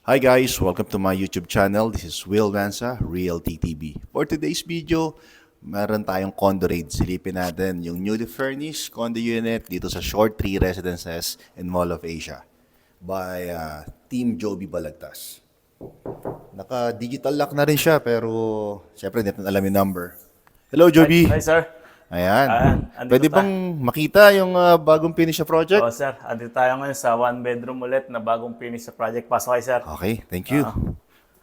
Hi guys, welcome to my YouTube channel. This is Will Lanza, Real TTB. For today's video, meron tayong condo raid. Silipin natin yung newly furnished condo unit dito sa Short Tree Residences in Mall of Asia by Team Joby Balagtas. Naka-digital lock na rin siya pero syempre hindi natin alam yung number. Hello Joby! Hi, sir. Ayan. Andito Pwede bang makita yung bagong finish na project? Oh, sir. Andito tayo ngayon sa one bedroom ulit na bagong finish sa project. Pasok kayo, sir. Okay, thank you.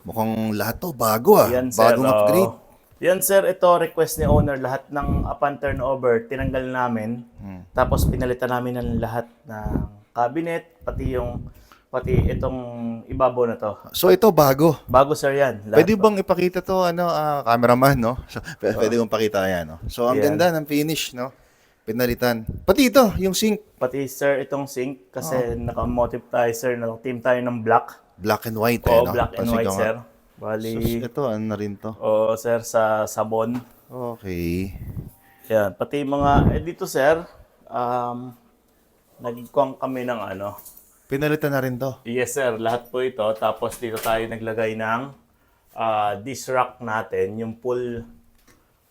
Mukhang lahat to bago Yan, sir. Bagong upgrade. Yan, sir. Ito, request ni owner. Lahat ng upon turnover, tinanggal namin. Tapos pinalitan namin ng lahat ng cabinet, pati itong ibabaw na to. So ito bago. Bago, sir, yan. Lahat Pwede bang ipakita to cameraman, no? So, pwede bang pakita yan, no? So ang Yan. ganda ng finish, no? Pinalitan. Pati ito, yung sink, Pati, sir, itong sink. Kasi naka-motive tayo, sir. Naka-team tayo ng black. black and white, Oh, no? black and Kasi white, ikaw sir. nga- Bali, Ito, ano na rin to? oh, sir, sa sabon. Okay. Yan, pati mga, dito sir, nagkuhan kami ng Pinalitan na rin to. yes sir, lahat po ito. Tapos dito tayo naglagay ng dish rack natin, yung full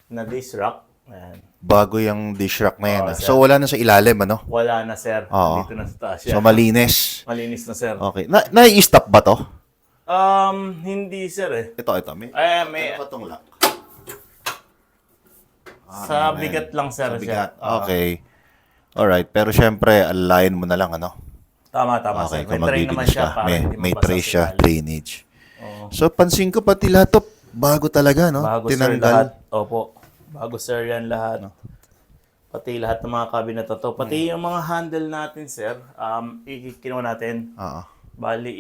na dish rack. Ayan. Bago yung dish rack na yan. Oo, sir. So wala na sa ilalim, ano? Wala na sir, Oo. dito na sa taas So yan. malinis. Malinis na sir. Okay. Nai-stop ba to? Hindi sir eh. Ito. May May, patong lock. sa bigat lang sir Sa siya. bigat. Okay. Alright. Pero syempre, alayin mo na lang, ano? Tama Okay, sir. May kung tray naman maglilinis siya ka, para may, hindi may mabasa tray sa siya, ilalim. drainage. Oo. So, pansin ko pati lahat to, bago talaga, no? Bago sir lahat. Opo. Bago sir yan lahat. Pati lahat ng mga cabinet na to. Pati yung mga handle natin sir, kinuha natin. Oo. Bali,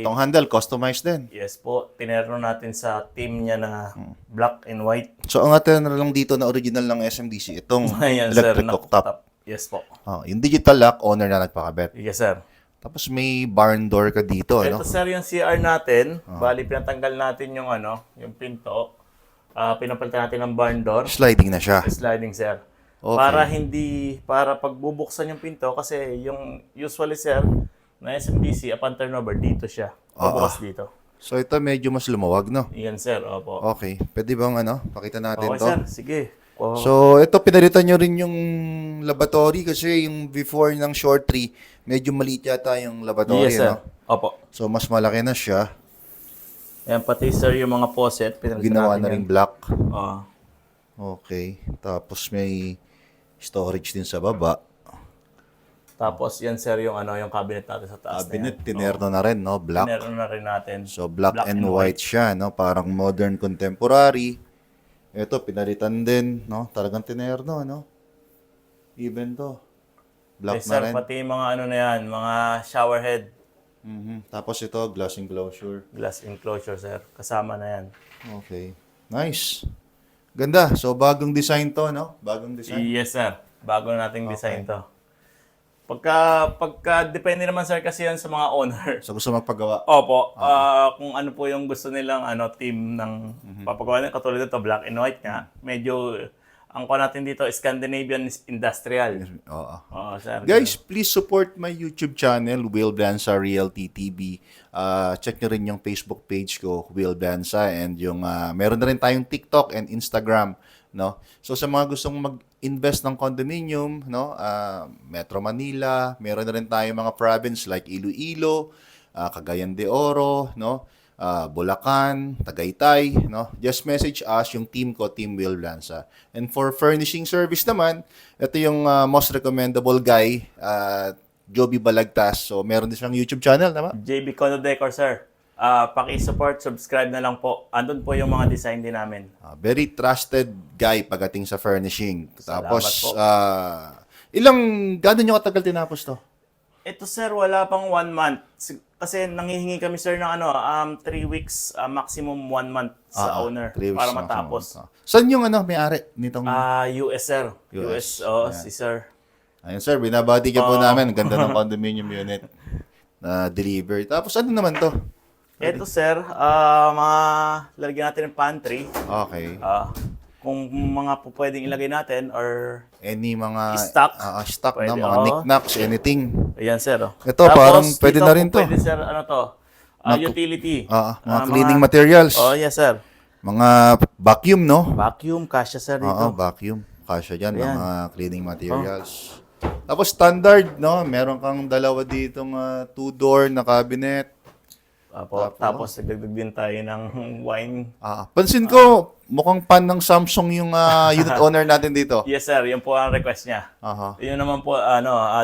Itong handle, customized din. yes po, tinerno natin sa team niya na black and white. So, ang atin na lang dito na original ng SMDC, itong Ayan sir, electric cooktop. Yes po. Oh, yung digital lock, owner na nagpakabit. Yes sir. Tapos may barn door ka dito, ano? Ito sir yung CR natin. Bali, pinatanggal natin yung yung pinto. Pinapalitan natin ng barn door. Sliding na siya. Sliding sir. Okay. Para pagbubuksan yung pinto kasi yung usually sir na SMDC upon turnover dito siya. Pabukas dito. So, ito medyo mas lumawag, no? Iyan sir, opo. Okay. Pwede bang, pakita natin Okay to? sir, sige. Oh, So, ito pinalitan nyo rin yung lavatory kasi yung before ng short tree, medyo maliit yata yung lavatory, yes sir. no? Opo. So, mas malaki na siya. Ayan pati sir yung mga faucet. Pinalitan Ginawa natin na yan. rin black. Ah. Okay. Tapos may storage din sa baba. Tapos yan sir yung yung cabinet natin sa taas. Cabinet, tinerno na rin, no? Black. Meron na rin natin. So, black and white siya, no? Parang modern contemporary. Ito, pinalitan din, no? Talagang tinerno, no? Even to. Black Yes na sir, rin. pati mga na yan, mga shower head. Tapos ito, glass enclosure. Glass enclosure sir. Kasama na yan. Okay. Nice. Ganda. So, bagong design to, no? Bagong design. Yes sir. Bago nating design to. Pagka depende naman sir kasi yan sa mga owner. So, gusto magpagawa. Opo, kung ano po yung gusto nilang team ng papagawa nila, katulad nito, black and white nga. Medyo, ang ko natin dito, Scandinavian Industrial. Oo. Oo, sir. Guys, please support my YouTube channel, Will Danza Real TTB. Check nyo rin yung Facebook page ko, Will Danza. And yung, meron na rin tayong TikTok and Instagram. No? So, sa mga gustong mag-invest ng condominium, no? Metro Manila, meron na rin tayong mga province like Iloilo, Cagayan de Oro, no? Bulacan, Tagaytay, no? Just message us, yung team ko, Team Will Lanza. And for furnishing service naman, ito yung most recommendable guy, Joby Balagtas. So, meron din siyang YouTube channel, tama? JB Condo Decor, sir. Paki-support, subscribe na lang po. Andun po yung mga design din namin. Very trusted guy pagdating sa furnishing. Tapos, po. gano'n nyo katagal tinapos to? Ito sir, wala pang 1 month. Kasi nanghihingi kami sir ng 3 weeks, maximum 1 month sa owner 3 weeks para maximum. matapos. Saan yung may-ari nitong... US sir. US, si sir. Ayun sir, binabati ka po namin. Ang ganda ng condominium unit na deliver. Tapos ano naman to? Ito sir, lalagyan natin ng pantry. Okay. Kung mga po pwedeng ilagay natin or Any mga... Stock? Stock na, Pwede, mga knickknacks, anything. ayan sir. Ito, parang pwede dito na rin po to. Pwede sir, Utility. Mga cleaning materials. Oh, yes, sir. Mga vacuum, no? Vacuum, kasya, sir, dito. Vacuum. Kasya dyan, Ayan. mga cleaning materials. Tapos standard, no? Meron kang dalawa ditong two-door na cabinet. Tapos nagdagdag din tayo ng wine. Pansin ko, mukhang fan ng Samsung yung unit owner natin dito. Yes, sir. Yun po ang request niya. Aha. Yun naman po,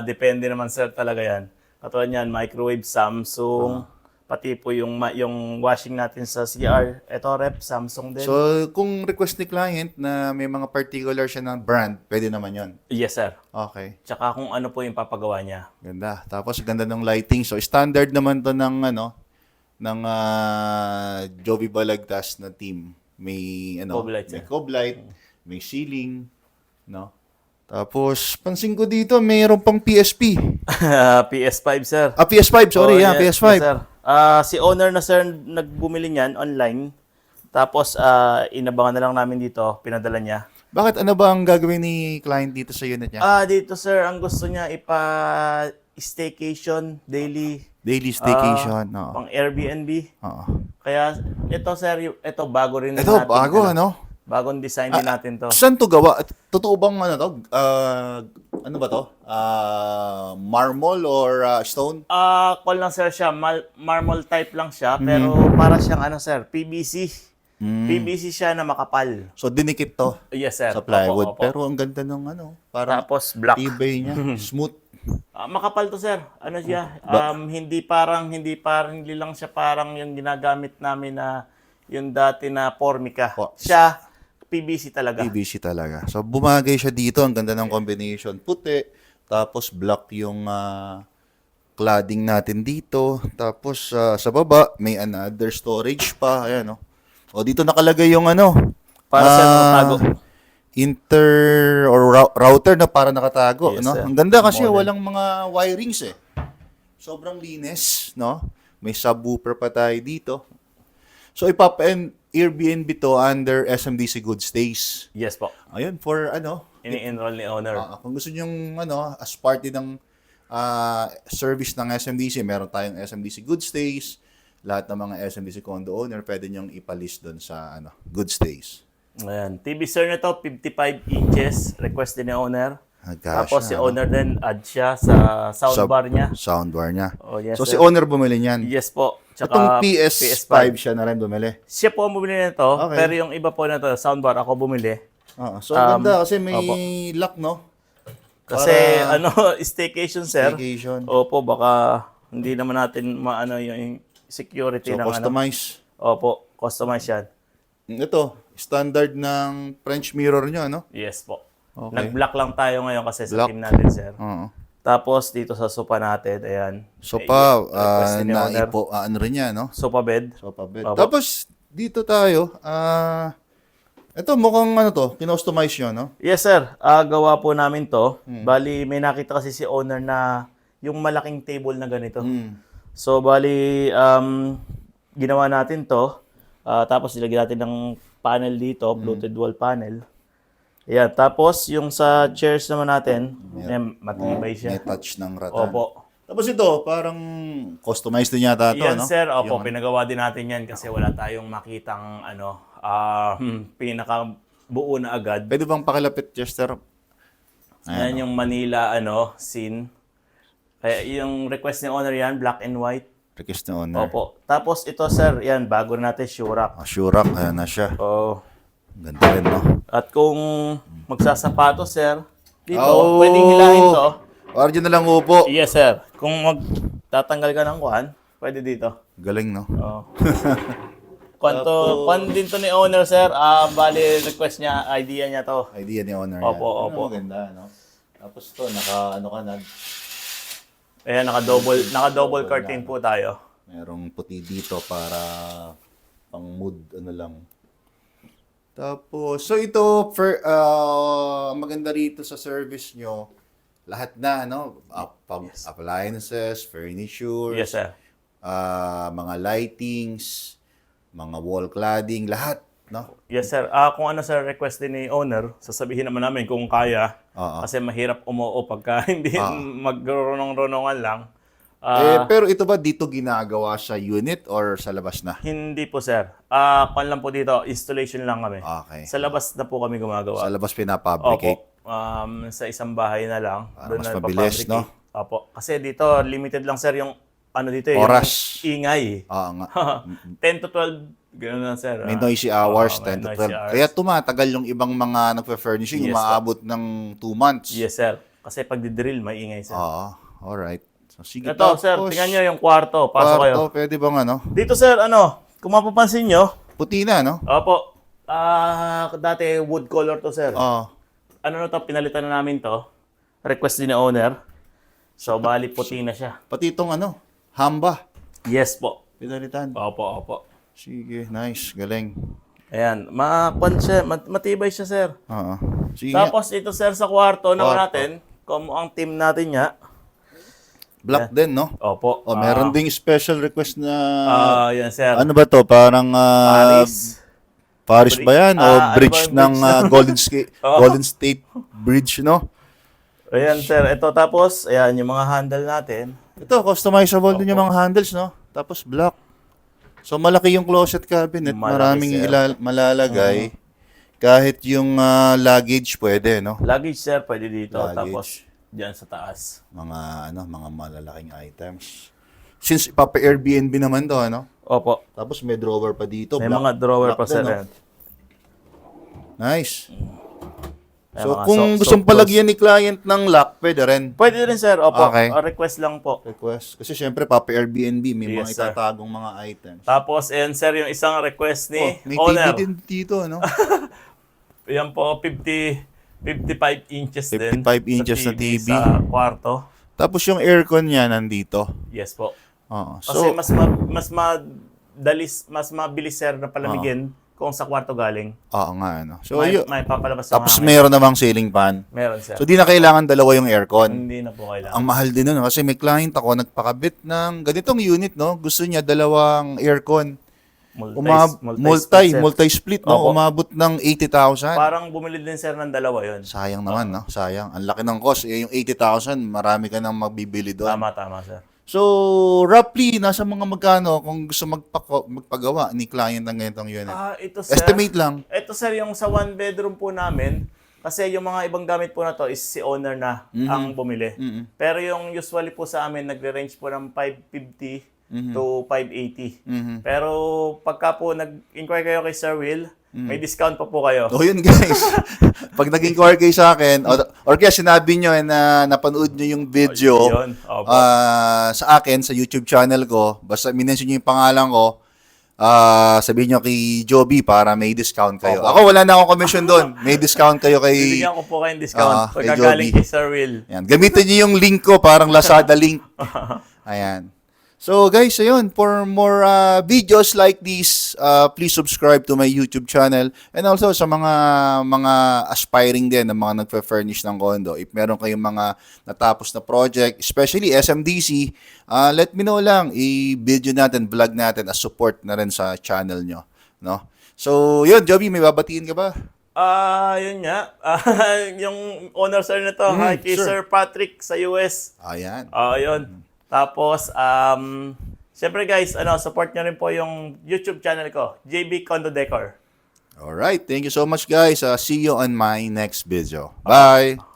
depende naman, sir, talaga yan. Katulad niyan, microwave, Samsung. Pati po yung washing natin sa CR. Ito, rep, Samsung din. So, kung request ni client na may mga particular siya ng brand, pwede naman yon. Yes, sir. Okay. Tsaka kung ano po yung papagawa niya. Ganda. Tapos, ganda ng lighting. So, standard naman to ng Joby Balagtas na team. May Cob light, may sir. cob light, may ceiling, no? Tapos pansin ko dito mayroon pang PSP. PS5, sir. PS5, sorry, PS5. Yes, sir. Si owner na, sir, nagbumili niyan online. Tapos inabangan na lang namin dito, pinadala niya. Bakit ano ba ang gagawin ni client dito sa unit niya? Dito, sir, ang gusto niya staycation, Daily staycation, no. pang Airbnb. Oo. Kaya ito, sir, ito bago rin Ito natin. bago ano? Bagong design din natin to. Saan to gawa? At totoo bang ano to? Ano ba to? Marble or stone? Call lang, sir, siya. Marble type lang siya, pero para siyang sir, PVC. PVC siya na makapal. So dinikit to Yes, sir. sa plywood. Opo. Pero ang ganda ng parang Tapos black. tibay niya, smooth. Makapal to, sir. Ano siya? Hindi lang siya parang yung ginagamit namin na yung dati na Formica. Siya PVC talaga. PVC talaga. So bumagay siya dito, ang ganda ng combination. Puti, tapos black yung cladding natin dito. Tapos sa baba, may another storage pa. Ayan, no? O dito nakalagay yung Para sa nakatago. Router na para nakatago, Yes, no? sir. Ang ganda kasi Modern. walang mga wirings eh. Sobrang linis, no? May subwoofer pa tayo dito. So Airbnb to under SMDC Good Stays. Yes po. Ayun for Ini-enroll ni owner. kung gusto niyo as part din ng service ng SMDC, meron tayong SMDC Good Stays. Lahat ng mga SMDC condo owner pwede niyong ipalist doon sa Good Stays. Ayan. TV sir na to, 55 inches. Request din ni owner. Tapos si Kasya, owner din, add siya sa soundbar niya. Soundbar niya. Oh, yes, So sir. si owner bumili niyan. Yes po. Itong Tsaka PS5 siya na rin bumili. Siya po ang bumili nito, Okay. pero yung iba po na to, soundbar, ako bumili. So ang ganda kasi may opo. lock, no? Kasi staycation, sir. Staycation. Opo, baka hindi naman natin maano yung security So ng customize. Opo, customize yan. Ito, standard ng French mirror nyo, ano? Yes po. Okay. Nag-block lang tayo ngayon kasi sa Block. team natin, sir. Oo. Tapos dito sa sofa natin, ayan. Sopa, request ni owner. ano rin yan, no? Sofa bed. Sopa bed. Opo. Tapos, dito tayo, ito mukhang kinostomize nyo, no? Yes, sir. Gawa po namin to. Hmm. Bali, may nakita kasi si owner na yung malaking table na ganito. Hmm. So, bali, ginawa natin to. Tapos, nilagyan natin ng panel dito, fluted wall panel. Ayan. Tapos, yung sa chairs naman natin, matibay siya. May touch ng ratan. Opo. Tapos ito, parang customized din yata ito, Yan, no? sir. Opo, pinagawa din natin yan kasi wala tayong makitang pinakabuo na agad. Pwede bang pakilapit, Chester? Yan yung Manila scene. Kaya yung request ni owner yan, black and white. Request na owner. Opo. Tapos ito, sir, yan, bago na natin Shurak. Shurak, ayan na siya. Oh. Ganda rin, no? At kung magsasapato, sir, dito, Oh! pwedeng hilahin to. Origin na lang upo. Yes, sir. Kung magtatanggal ka ng kuhan, pwede dito. Galing, no? Oh. Kwan din to ni owner, sir. Bali, request niya, idea niya to. Idea ni owner Opo, yan. opo. Maganda, no? Tapos to, Ayan, naka-double curtain po tayo. merong puti dito para pang mood, lang. Tapos, so ito, maganda rito sa service nyo, lahat na, no? Appliances, furniture, Yes, sir. mga lightings, mga wall cladding, lahat, no? Yes, sir. Kung ano, sir, request din ni owner, sasabihin naman namin kung kaya. Oo. Kasi mahirap umuo pagka hindi magrunong-runongan lang. Pero ito ba dito ginagawa sa unit or sa labas na? Hindi po, sir. Kung lang po dito, installation lang kami. Okay. Sa labas na po kami gumagawa. Sa labas pinapabricate. Opo. Sa isang bahay na lang. Para Doon mas na mabilis, ipapabricate. no? Opo. Kasi dito, limited lang, sir, yung ano dito, Oras. yung ingay. Oo nga. 10 to 12, gano'n lang, sir. May noisy hours, may 10 to noisy 12. hours. Kaya tumatagal yung ibang mga nagpe-furnishing, Yes, umaabot ng 2 months. Yes, sir. Kasi pag di-drill, may ingay, sir. Oo. Alright. So, sige. Ito, sir, tingnan nyo yung kwarto. Pasok kayo. Kwarto, pwede bang ano? Dito, sir, kung mapapansin nyo, Puti na, no? opo, dati wood color to, sir. Oo. Ano na to, pinalitan na namin to. Request din ni owner. So, bali puti na siya. Pati itong ano, hamba. Yes po. Pinalitan. Opo, opo. Sige, nice. Galing. Ayan, matibay siya, sir. Oo. Sige nga. Tapos ito, sir, sa kwarto naman Kwarto. natin, kung ang team natin niya, Black din, no? opo. O, meron ding special request na... Yan, sir. ano ba to? Parang... Paris. Paris ba yan? O ano ba bridge yung ng bridge Oo. Golden State Bridge, no? Ayan, sir. Ito, tapos, ayan, yung mga handle natin. Ito, customizable din yung mga handles, no? Tapos black. So, malaki yung closet cabinet. Malaki, Maraming sir. malalagay. Kahit yung luggage pwede, no? Luggage, sir, pwede dito. Luggage. Tapos, dyan sa taas. Mga malalaking items. Since ipapa-Airbnb naman to, ano? Opo. Tapos may drawer pa dito. May mga drawer pa, sir. din, no? Ayan. Nice. May So, mga kung gusto soft palagyan ni client ng lock, pwede rin. Pwede rin, sir. Opo. Okay. Request lang po. Request. Kasi syempre, papa-Airbnb, may mga Yes, sir. itatagong mga items. Tapos, ayan, sir, yung isang request ni May owner. TV din dito, no? Yan po, 55 inches din. 55 inches na TV. Sa kwarto. Tapos yung aircon niya nandito. Yes po. Oo. Kasi So, mas mabilis, sir, na palamigin kung sa kwarto galing. oo nga, ano. So, May papalabas ng tapos hangin. mayroon namang ceiling fan. Meron, sir. So, di na kailangan dalawa yung aircon. Hindi na po kailangan. Ang mahal din nun, kasi may client ako, nagpakabit ng ganitong unit, no? Gusto niya dalawang aircon. Multi-split, no? Opo. Umabot ng 80,000. Parang bumili din, sir, ng dalawa yon. Sayang naman, no? Sayang. Ang laki ng cost. Yung 80,000, marami ka nang magbibili doon. Tama, sir. So, roughly, nasa mga magkano kung gusto magpagawa ni client ng ganitong unit? Ito, sir. Estimate lang. Ito, sir, yung sa one bedroom po namin, kasi yung mga ibang gamit po na to is si owner na ang bumili. Pero yung usually po sa amin, nagre-range po ng 550 to 580. Pero pagka po nag-inquire kayo kay Sir Will, may discount pa po kayo. O yun guys, pag nag-inquire kayo sa akin, or kaya sinabi nyo na napanood nyo yung video Yun, opo. sa akin, sa YouTube channel ko, basta minention nyo yung pangalan ko, sabihin nyo kay Joby para may discount kayo. Opo. Ako wala na akong commission doon. May discount kayo kay... Bibigyan ko po kayong discount kay pagka galing Joby. kay Sir Will. Yan. Gamitin nyo yung link ko, parang Lazada link. Ayan. So guys, ayun, for more videos like this, please subscribe to my YouTube channel. And also sa mga aspiring din, na mga nagfe-furnish ng condo. If meron kayong mga natapos na project, especially SMDC, let me know lang. I-video natin, vlog natin, as support na rin sa channel nyo. No? So yun, Joby, may babatiin ka ba? Yun nga. Yung owner, sir, na to, hi kay sure. Sir Patrick sa US. Ayan. Yun. Tapos, siyempre guys, support nyo rin po yung YouTube channel ko, JB Condo Decor. Alright, thank you so much guys. See you on my next video. Bye!